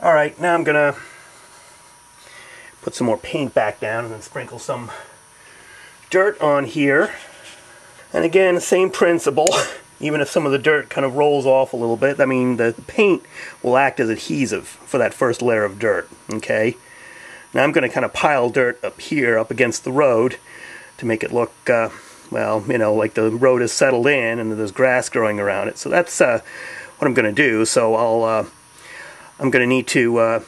Alright, now I'm gonna put some more paint back down and then sprinkle some dirt on here. And again, same principle. Even if some of the dirt kind of rolls off a little bit, I mean, the paint will act as adhesive for that first layer of dirt, okay? Now I'm going to kind of pile dirt up here, up against the road, to make it look, well, you know, like the road is settled in and there's grass growing around it. So that's what I'm going to do. So I'm going to need to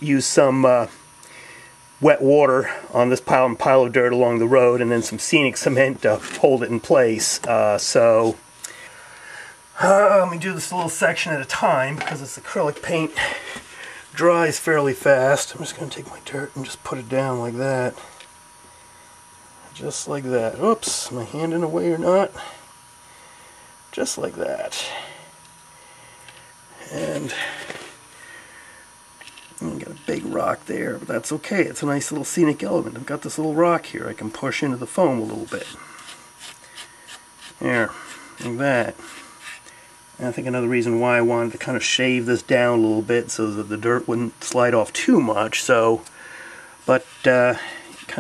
use some wet water on this pile of dirt along the road, and then some scenic cement to hold it in place. Let me do this a little section at a time because this acrylic paint dries fairly fast. I'm just going to take my dirt and just put it down like that. Just like that. Oops, my hand in the way or not? Just like that. And I got a big rock there, but that's okay. It's a nice little scenic element. I've got this little rock here I can push into the foam a little bit. There, like that. And I think another reason why I wanted to kind of shave this down a little bit so that the dirt wouldn't slide off too much. So, but kind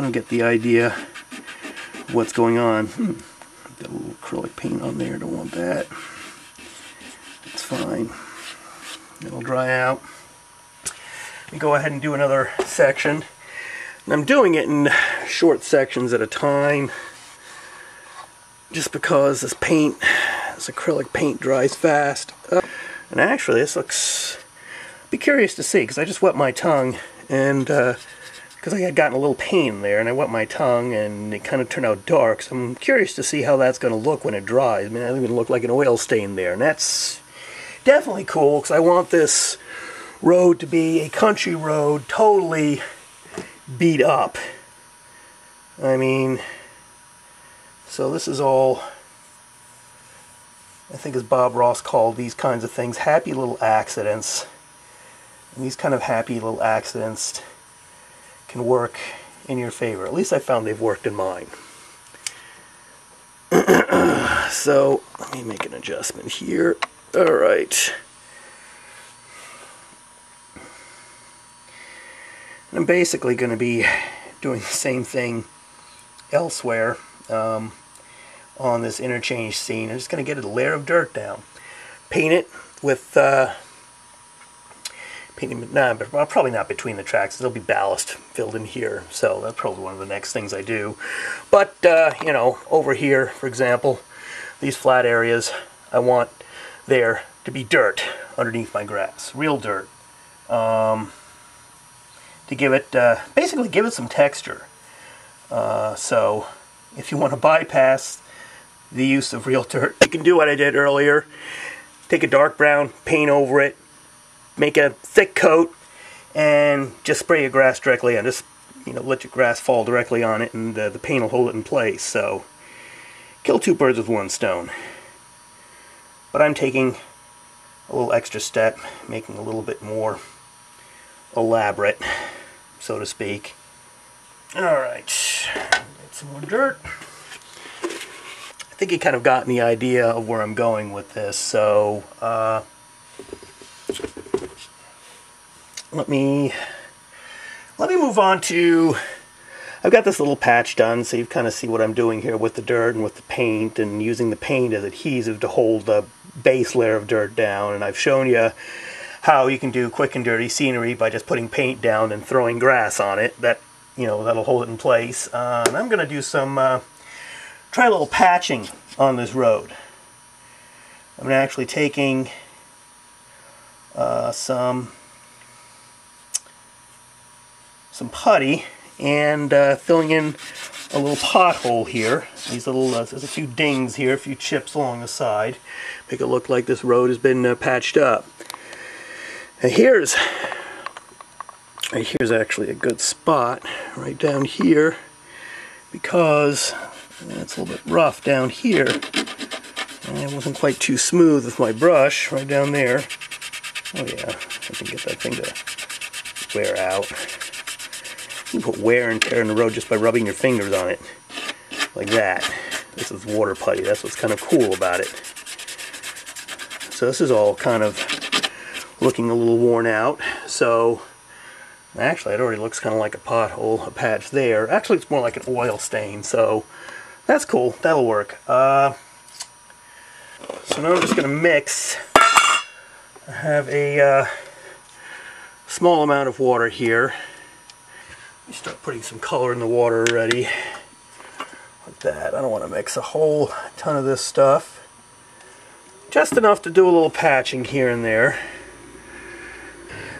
of get the idea of what's going on. Got a little acrylic paint on there. Don't want that. It's fine. It'll dry out. Let me go ahead and do another section. And I'm doing it in short sections at a time, just because this acrylic paint dries fast. And actually, this looks, be curious to see, because I just wet my tongue, and because I had gotten a little pain there, and I wet my tongue, and it kind of turned out dark, so I'm curious to see how that's going to look when it dries. I mean, it's going to look like an oil stain there, and that's definitely cool, because I want this road to be a country road, totally beat up. I mean, so this is all, I think as Bob Ross called these kinds of things, happy little accidents. And these kind of happy little accidents can work in your favor. At least I found they've worked in mine. So, let me make an adjustment here. Alright. I'm basically going to be doing the same thing elsewhere on this interchange scene. I'm just going to get a layer of dirt down. Paint it with, well, probably not between the tracks. There'll be ballast filled in here, so that's probably one of the next things I do. But, you know, over here, for example, these flat areas, I want there to be dirt underneath my grass. Real dirt. To give it, basically give it some texture. So, if you want to bypass the use of real dirt, you can do what I did earlier. Take a dark brown, paint over it, make a thick coat, and just spray your grass directly on. Just, you know, let your grass fall directly on it, and the paint will hold it in place. So, kill two birds with one stone. But I'm taking a little extra step, making a little bit more elaborate, so to speak. Alright, get some more dirt. I think you kind of gotten the idea of where I'm going with this, so let me move on to, I've got this little patch done, so you kind of see what I'm doing here with the dirt and with the paint, and using the paint as adhesive to hold the base layer of dirt down. And I've shown you how you can do quick and dirty scenery by just putting paint down and throwing grass on it. That, you know, that'll hold it in place. And I'm going to do some, try a little patching on this road. I'm actually taking some putty and filling in a little pothole here. These little, there's a few dings here, a few chips along the side. Make it look like this road has been patched up. And here's actually a good spot right down here, because it's a little bit rough down here, and it wasn't quite too smooth with my brush right down there. Oh yeah, I can get that thing to wear out. You can put wear and tear in the road just by rubbing your fingers on it, like that. This is water putty. That's what's kind of cool about it. So this is all kind of looking a little worn out. So actually it already looks kind of like a pothole, a patch there. Actually it's more like an oil stain, so that's cool, that'll work. So now I'm just going to mix. I have a small amount of water here. Let me start putting some color in the water already. Like that. I don't want to mix a whole ton of this stuff. Just enough to do a little patching here and there.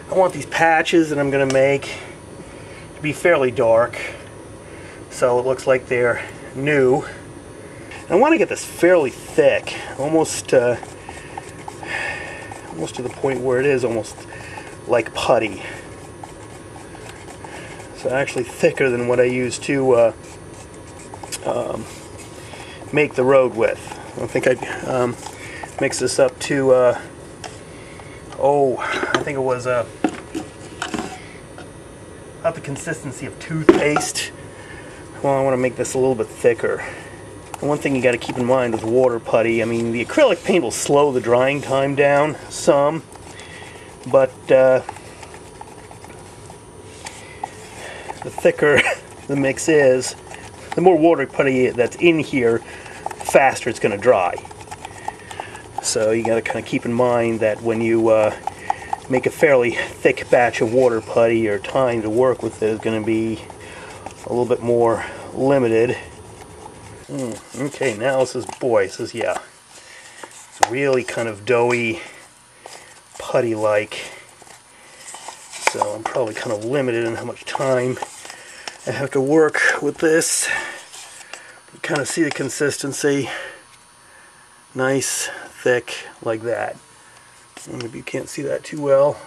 I want these patches that I'm going to make to be fairly dark, so it looks like they're new. And I want to get this fairly thick, almost to the point where it is almost like putty. So actually thicker than what I used to make the road with. I think I mixed this up to I think it was about the consistency of toothpaste. Well, I want to make this a little bit thicker. And one thing you got to keep in mind with water putty, I mean, the acrylic paint will slow the drying time down some, but the thicker the mix is, the more water putty that's in here, the faster it's going to dry. So you got to kind of keep in mind that when you make a fairly thick batch of water putty, your time to work with it is going to be a little bit more limited. Okay, now this is, yeah, it's really kind of doughy, putty-like. So I'm probably kind of limited in how much time I have to work with this. You kind of see the consistency. Nice, thick, like that. Maybe you can't see that too well.